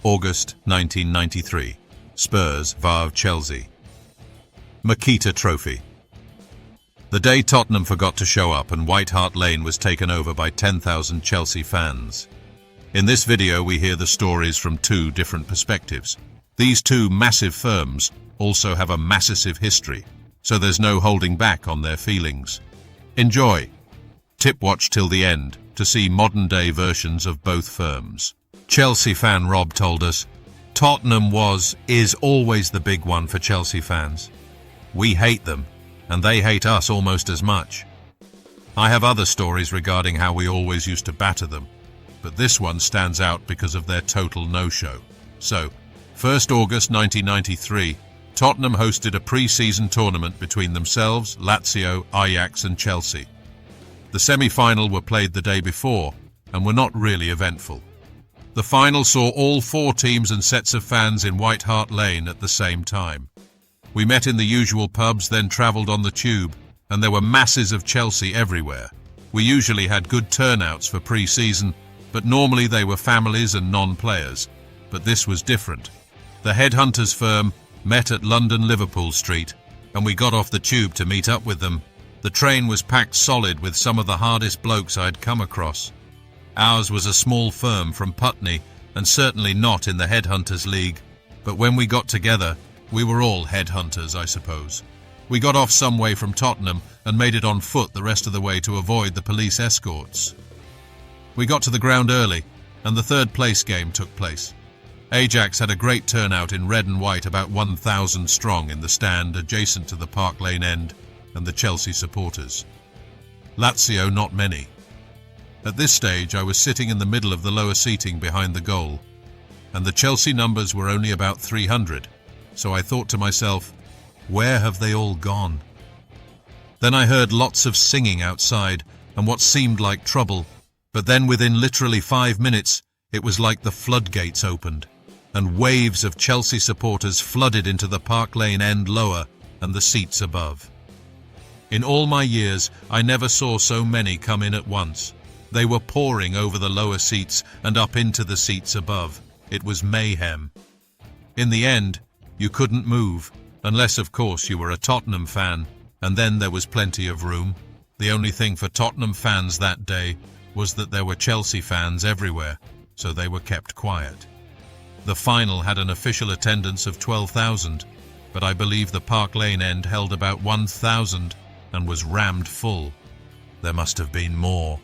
August 1993. Spurs vs Chelsea. Makita Trophy. The day Tottenham forgot to show up and Hart Lane was taken over by 10,000 Chelsea fans. In this video we hear the stories from two different perspectives. These two massive firms also have a massive history, so there's no holding back on their feelings. Enjoy! Tip watch till the end to see modern-day versions of both firms. Chelsea fan Rob told us, Tottenham is always the big one for Chelsea fans. We hate them, and they hate us almost as much. I have other stories regarding how we always used to batter them, but this one stands out because of their total no-show. So, 1st August 1993, Tottenham hosted a pre-season tournament between themselves, Lazio, Ajax and Chelsea. The semi-final were played the day before and were not really eventful. The final saw all four teams and sets of fans in Hart Lane at the same time. We met in the usual pubs, then travelled on the tube, and there were masses of Chelsea everywhere. We usually had good turnouts for pre-season, but normally they were families and non-players. But this was different. The Headhunters firm met at London Liverpool Street, and we got off the tube to meet up with them. The train was packed solid with some of the hardest blokes I'd come across. Ours was a small firm from Putney, and certainly not in the Headhunters League, but when we got together, we were all headhunters, I suppose. We got off some way from Tottenham and made it on foot the rest of the way to avoid the police escorts. We got to the ground early, and the third place game took place. Ajax had a great turnout in red and white, about 1,000 strong in the stand adjacent to the Park Lane end and the Chelsea supporters. Lazio not many. At this stage I was sitting in the middle of the lower seating behind the goal, and the Chelsea numbers were only about 300, so I thought to myself, where have they all gone? Then I heard lots of singing outside and what seemed like trouble, but then within literally 5 minutes it was like the floodgates opened, and waves of Chelsea supporters flooded into the Park Lane end lower and the seats above. In all my years I never saw so many come in at once. They were pouring over the lower seats and up into the seats above. It was mayhem. In the end, you couldn't move, unless of course you were a Tottenham fan, and then there was plenty of room. The only thing for Tottenham fans that day was that there were Chelsea fans everywhere, so they were kept quiet. The final had an official attendance of 12,000, but I believe the Park Lane end held about 1,000 and was rammed full. There must have been more.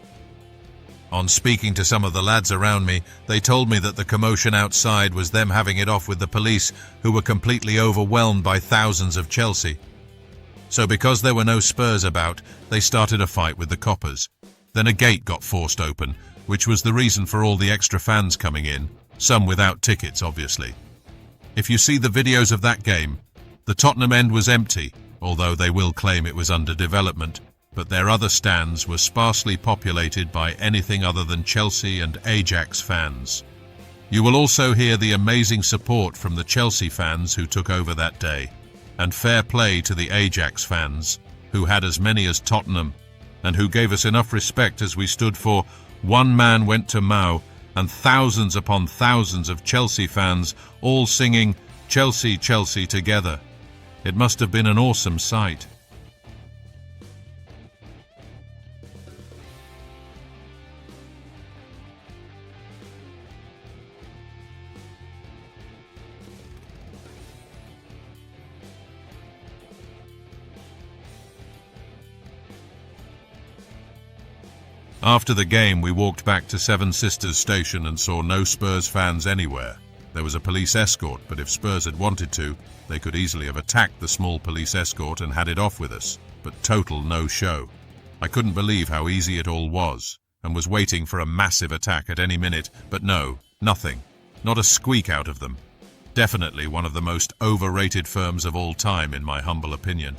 On speaking to some of the lads around me, they told me that the commotion outside was them having it off with the police, who were completely overwhelmed by thousands of Chelsea. So because there were no Spurs about, they started a fight with the coppers. Then a gate got forced open, which was the reason for all the extra fans coming in, some without tickets obviously. If you see the videos of that game, the Tottenham end was empty, although they will claim it was under development, but their other stands were sparsely populated by anything other than Chelsea and Ajax fans. You will also hear the amazing support from the Chelsea fans who took over that day, and fair play to the Ajax fans, who had as many as Tottenham, and who gave us enough respect as we stood for "One man went to Mao," and thousands upon thousands of Chelsea fans all singing "Chelsea, Chelsea" together. It must have been an awesome sight. After the game, we walked back to Seven Sisters Station and saw no Spurs fans anywhere. There was a police escort, but if Spurs had wanted to, they could easily have attacked the small police escort and had it off with us, but total no-show. I couldn't believe how easy it all was, and was waiting for a massive attack at any minute, but no, nothing. Not a squeak out of them. Definitely one of the most overrated firms of all time, in my humble opinion.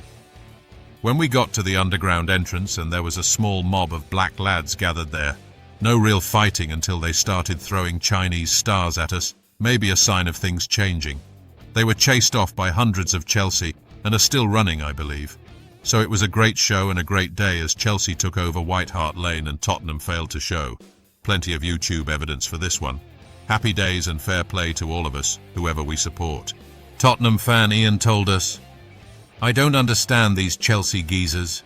When we got to the underground entrance and there was a small mob of black lads gathered there, no real fighting until they started throwing Chinese stars at us, maybe a sign of things changing. They were chased off by hundreds of Chelsea and are still running, I believe. So it was a great show and a great day as Chelsea took over Hart Lane and Tottenham failed to show. Plenty of YouTube evidence for this one. Happy days and fair play to all of us, whoever we support. Tottenham fan Ian told us, "I don't understand these Chelsea geezers.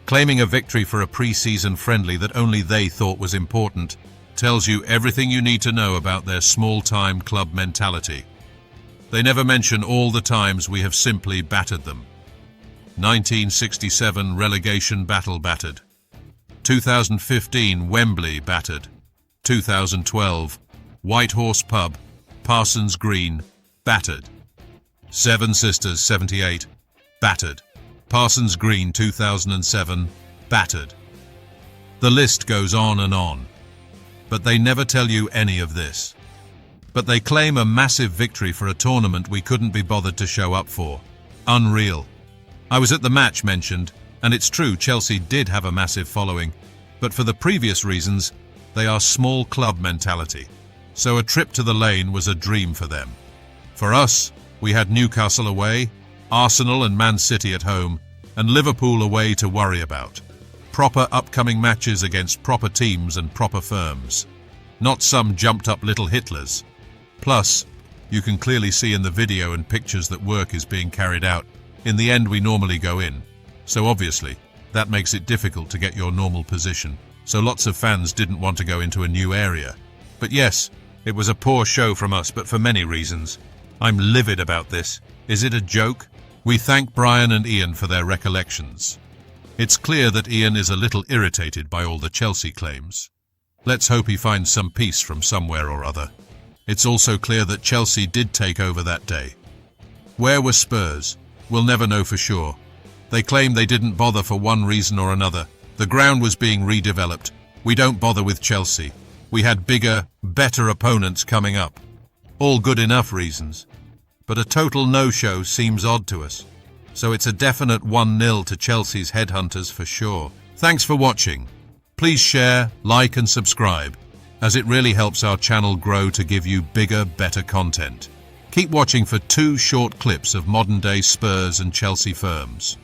Claiming a victory for a pre-season friendly that only they thought was important tells you everything you need to know about their small-time club mentality. They never mention all the times we have simply battered them. 1967 relegation battle battered. 2015 Wembley battered. 2012 White Horse Pub, Parsons Green, battered. Seven Sisters 78, battered. Parsons Green 2007, battered. The list goes on and on. But they never tell you any of this. But they claim a massive victory for a tournament we couldn't be bothered to show up for. Unreal. I was at the match mentioned, and it's true Chelsea did have a massive following, but for the previous reasons, they are small club mentality. So a trip to the lane was a dream for them. For us, we had Newcastle away, Arsenal and Man City at home, and Liverpool away to worry about. Proper upcoming matches against proper teams and proper firms. Not some jumped-up little Hitlers. Plus, you can clearly see in the video and pictures that work is being carried out. In the end, we normally go in. So obviously, that makes it difficult to get your normal position. So lots of fans didn't want to go into a new area. But yes, it was a poor show from us, but for many reasons. I'm livid about this. Is it a joke? We thank Brian and Ian for their recollections. It's clear that Ian is a little irritated by all the Chelsea claims. Let's hope he finds some peace from somewhere or other. It's also clear that Chelsea did take over that day. Where were Spurs? We'll never know for sure. They claim they didn't bother for one reason or another. The ground was being redeveloped. We don't bother with Chelsea. We had bigger, better opponents coming up. All good enough reasons. But a total no-show seems odd to us. So it's a definite 1-0 to Chelsea's Headhunters for sure. Thanks for watching. Please share, like and subscribe, as it really helps our channel grow to give you bigger, better content. Keep watching for 2 short clips of modern-day Spurs and Chelsea firms.